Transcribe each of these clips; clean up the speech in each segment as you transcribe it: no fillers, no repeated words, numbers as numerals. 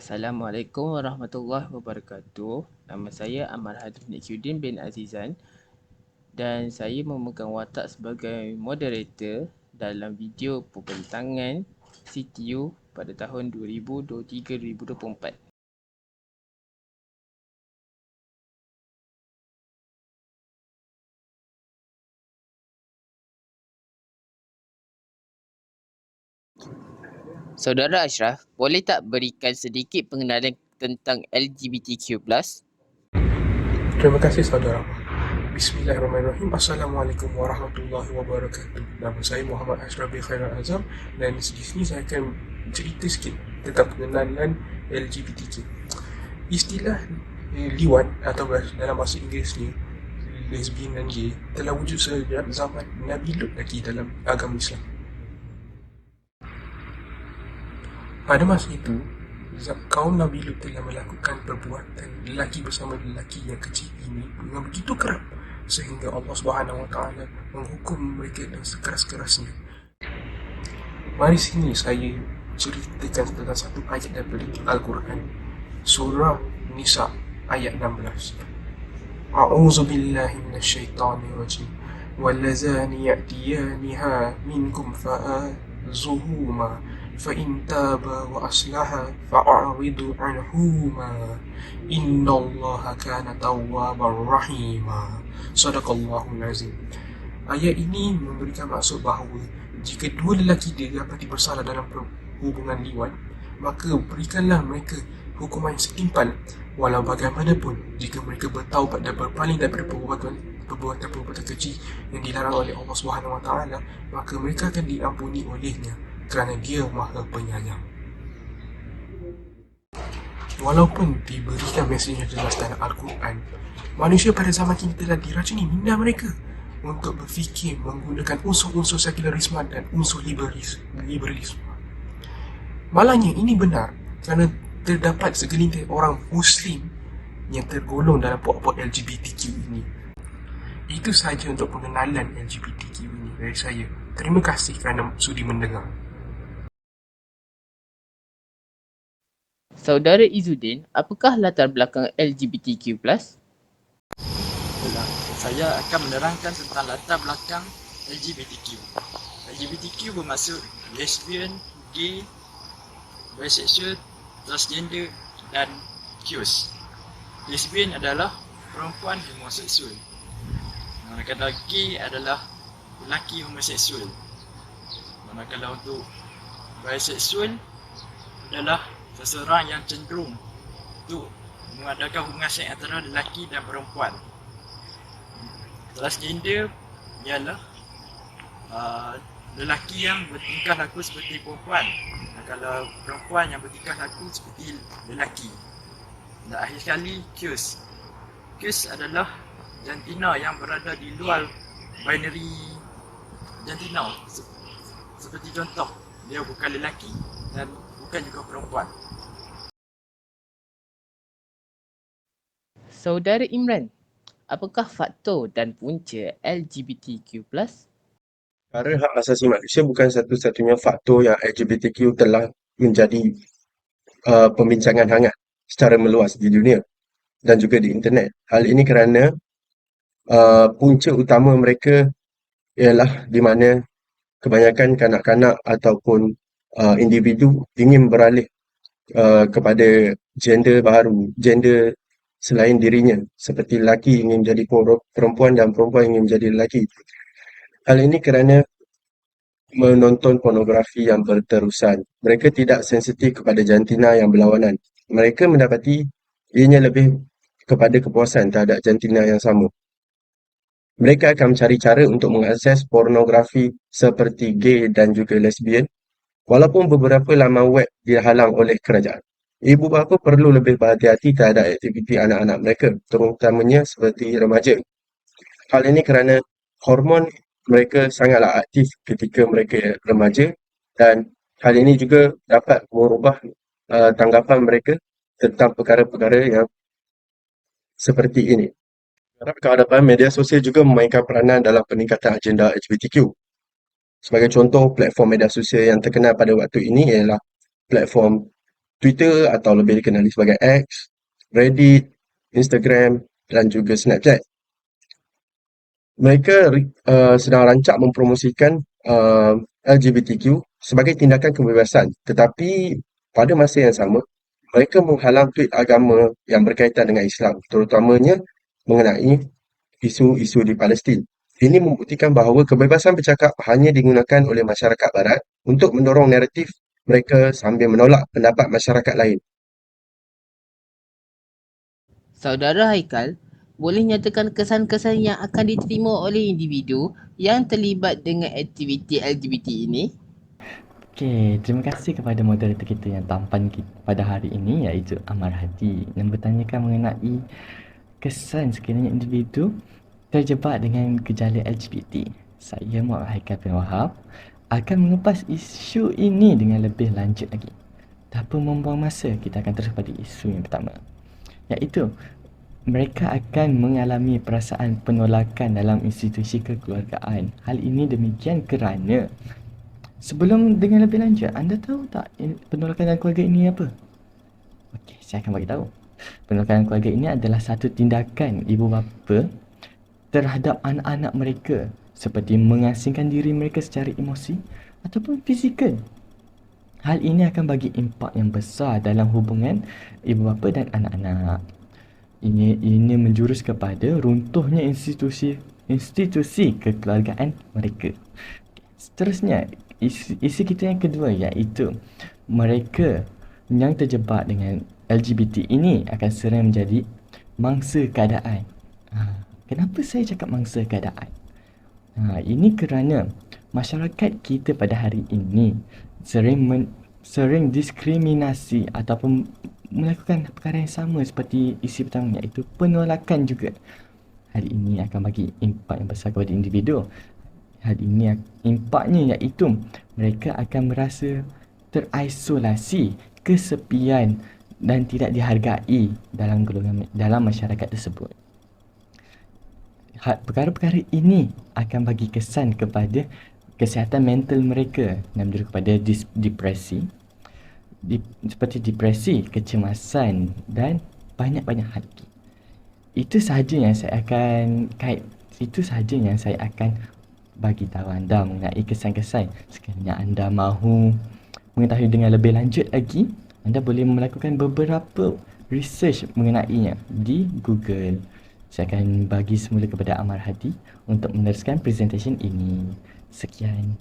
Assalamualaikum warahmatullahi wabarakatuh. Nama saya Ahmad Hadif Nikyuddin bin Azizan dan saya memegang watak sebagai moderator dalam video pembentangan CTU pada tahun 2023-2024. Saudara Ashraf, boleh tak berikan sedikit pengenalan tentang LGBTQ+. Terima kasih saudara. Bismillahirrahmanirrahim. Assalamualaikum warahmatullahi wabarakatuh. Nama saya Muhammad Ashraf bin Khairul Azam dan di sini saya akan cerita sikit tentang pengenalan LGBTQ. Istilah liwan atau dalam bahasa Inggerisnya lesbian dan gay telah wujud sejak zaman Nabi Lut lagi dalam agama Islam. Pada masa itu, kaum Nabi Lut telah melakukan perbuatan lelaki bersama lelaki yang kecil ini dengan begitu kerap sehingga Allah Subhanahu Wa Taala menghukum mereka dengan sekeras-kerasnya. Mari sini saya ceritakan tentang satu ayat daripada Al-Quran, surah Nisa ayat 16. A'udzu billahi minasyaitonir rajim. Wallazani ya'tiyaniha minkum fa'azuhuma فإن تابا وأصلحا فأعرضوا عنهما إن الله كان توابا رحيما. Sadaqallahul Azim. Ayat ini memberikan maksud bahawa jika dua lelaki dia dapati bersalah dalam hubungan liwan, maka berikanlah mereka hukuman yang setimpal. Walau bagaimanapun, jika mereka bertaubat dan berpaling daripada perbuatan keji yang dilarang oleh Allah Subhanahu Wa Taala, maka mereka akan diampuni olehnya kerana dia Maha Penyayang. Walaupun diberikan mesejnya jelas dalam Al-Quran, manusia pada zaman kini telah diracuni minda mereka untuk berfikir menggunakan unsur-unsur sekularisme dan unsur liberalisme. Malangnya ini benar kerana terdapat segelintir orang Muslim yang tergolong dalam puak-puak LGBTQ ini. Itu sahaja untuk pengenalan LGBTQ ini dari saya. Terima kasih kerana sudi mendengar. Saudara Izzuddin, apakah latar belakang LGBTQ+. Saya akan menerangkan tentang latar belakang LGBTQ. LGBTQ bermaksud lesbian, gay, bisexual, transgender dan queers. Lesbian adalah perempuan homoseksual, manakala gay adalah lelaki homoseksual, manakala untuk bisexual adalah seseorang yang cenderung untuk mengadakan hubungan seks antara lelaki dan perempuan. Transgender ialah lelaki yang bertingkah laku seperti perempuan, kalau perempuan yang bertingkah laku seperti lelaki. Dan akhir sekali, queers. Queers adalah jantina yang berada di luar binary jantina. Seperti contoh, dia bukan lelaki dan bukan juga perempuan. Saudara Imran, apakah faktor dan punca LGBTQ+. Perkara hak asasi manusia bukan satu-satunya faktor yang LGBTQ telah menjadi pembincangan hangat secara meluas di dunia dan juga di internet. Hal ini kerana punca utama mereka ialah di mana kebanyakan kanak-kanak ataupun individu ingin beralih kepada gender baru, gender selain dirinya, seperti lelaki ingin menjadi perempuan dan perempuan ingin menjadi lelaki. Hal ini kerana menonton pornografi yang berterusan. Mereka tidak sensitif kepada jantina yang berlawanan. Mereka mendapati ianya lebih kepada kepuasan terhadap jantina yang sama. Mereka akan mencari cara untuk mengakses pornografi seperti gay dan juga lesbian, walaupun beberapa laman web dihalang oleh kerajaan. Ibu bapa perlu lebih berhati-hati terhadap aktiviti anak-anak mereka, terutamanya seperti remaja. Hal ini kerana hormon mereka sangatlah aktif ketika mereka remaja dan hal ini juga dapat mengubah tanggapan mereka tentang perkara-perkara yang seperti ini. Dalam kehadapan, media sosial juga memainkan peranan dalam peningkatan agenda LGBTQ. Sebagai contoh, platform media sosial yang terkenal pada waktu ini ialah platform Twitter atau lebih dikenali sebagai X, Reddit, Instagram dan juga Snapchat. Mereka sedang rancak mempromosikan LGBTQ sebagai tindakan kebebasan, tetapi pada masa yang sama mereka menghalang tweet agama yang berkaitan dengan Islam, terutamanya mengenai isu-isu di Palestin. Ini membuktikan bahawa kebebasan bercakap hanya digunakan oleh masyarakat barat untuk mendorong naratif mereka sambil menolak pendapat masyarakat lain. Saudara Haikal, boleh nyatakan kesan-kesan yang akan diterima oleh individu yang terlibat dengan aktiviti LGBT ini? Okey, terima kasih kepada moderator kita yang tampan pada hari ini iaitu Amar Hadi yang bertanyakan mengenai kesan sekiranya individu terjebak dengan gejala LGBT. Saya Muhammad Haikal bin Wahab akan mengupas isu ini dengan lebih lanjut lagi. Tanpa membuang masa, kita akan terus pada isu yang pertama, iaitu mereka akan mengalami perasaan penolakan dalam institusi kekeluargaan. Hal ini demikian kerana sebelum dengan lebih lanjut, anda tahu tak penolakan dalam keluarga ini apa? Okey, saya akan bagi tahu. Penolakan dalam keluarga ini adalah satu tindakan ibu bapa terhadap anak-anak mereka seperti mengasingkan diri mereka secara emosi ataupun fizikal. Hal ini akan bagi impak yang besar dalam hubungan ibu bapa dan anak-anak. Ini menjurus kepada runtuhnya institusi kekeluargaan mereka. Seterusnya, isi kita yang kedua iaitu mereka yang terjebak dengan LGBT ini akan sering menjadi mangsa keadaan. Kenapa saya cakap mangsa keadaan? Ini kerana masyarakat kita pada hari ini sering diskriminasi ataupun melakukan perkara yang sama seperti isi pertama iaitu penolakan juga. Hal ini akan bagi impak yang besar kepada individu. Hal ini impaknya iaitu mereka akan merasa terisolasi, kesepian dan tidak dihargai dalam masyarakat tersebut. Perkara-perkara ini akan bagi kesan kepada kesihatan mental mereka dan menjurus kepada depresi, seperti depresi, kecemasan dan banyak-banyak hal itu. Itu sahaja yang saya akan bagi tahu anda mengenai kesan-kesan. Sekiranya anda mahu mengetahui dengan lebih lanjut lagi, anda boleh melakukan beberapa research mengenainya di Google. Saya akan bagi semula kepada Amar Hadi untuk meneruskan presentation ini. Sekian.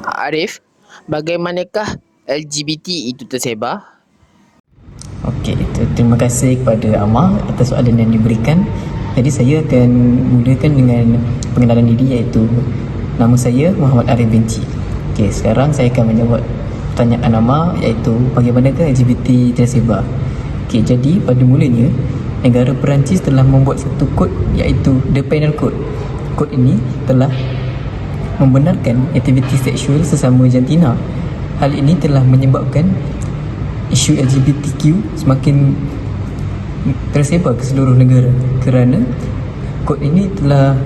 Arif, bagaimanakah LGBT itu tersebar? Okey, terima kasih kepada Amar atas soalan yang diberikan. Jadi saya akan mulakan dengan pengenalan diri iaitu nama saya Muhammad Arif Binti. Okey, sekarang saya akan menjawab pertanyaan Amar iaitu bagaimanakah LGBT tersebar. Okey, jadi pada mulanya negara Perancis telah membuat satu kod iaitu The Penal Code. Kod ini telah membenarkan aktiviti seksual sesama jantina. Hal ini telah menyebabkan isu LGBTQ semakin tersebar ke seluruh negara kerana kod ini telah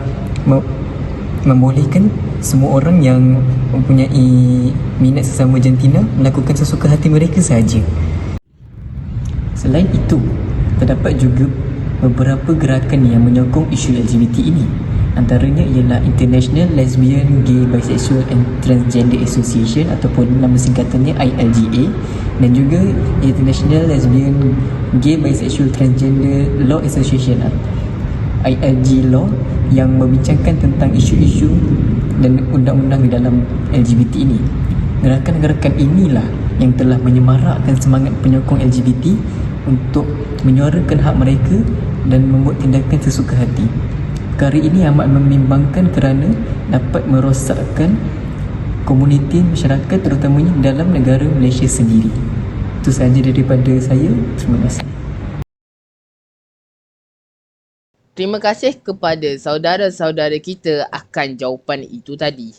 membolehkan semua orang yang mempunyai minat sesama jantina melakukan sesuka hati mereka sahaja. Selain itu, terdapat juga beberapa gerakan yang menyokong isu LGBT ini. Antaranya ialah International Lesbian, Gay, Bisexual and Transgender Association ataupun nama singkatannya ILGA, dan juga International Lesbian, Gay, Bisexual, Transgender Law Association ILG Law yang membincangkan tentang isu-isu dan undang-undang di dalam LGBT ini. Gerakan-gerakan inilah yang telah menyemarakkan semangat penyokong LGBT untuk menyuarakan hak mereka dan membuat tindakan sesuka hati. Perkara ini amat membimbangkan kerana dapat merosakkan komuniti masyarakat terutamanya dalam negara Malaysia sendiri. Itu sahaja daripada saya. Terima kasih. Terima kasih kepada saudara-saudara kita akan jawapan itu tadi.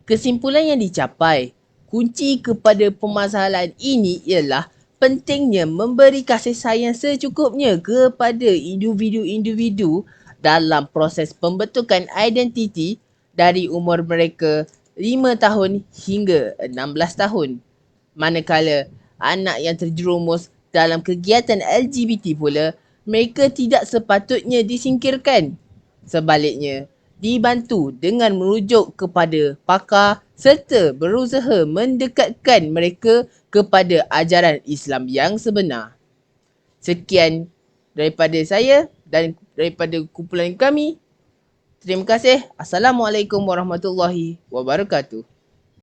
Kesimpulan yang dicapai, kunci kepada permasalahan ini ialah pentingnya memberi kasih sayang secukupnya kepada individu-individu dalam proses pembentukan identiti dari umur mereka 5 tahun hingga 16 tahun. Manakala anak yang terjerumus dalam kegiatan LGBT pula, mereka tidak sepatutnya disingkirkan. Sebaliknya, dibantu dengan merujuk kepada pakar serta berusaha mendekatkan mereka kepada ajaran Islam yang sebenar. Sekian daripada saya dan daripada kumpulan kami. Terima kasih. Assalamualaikum warahmatullahi wabarakatuh.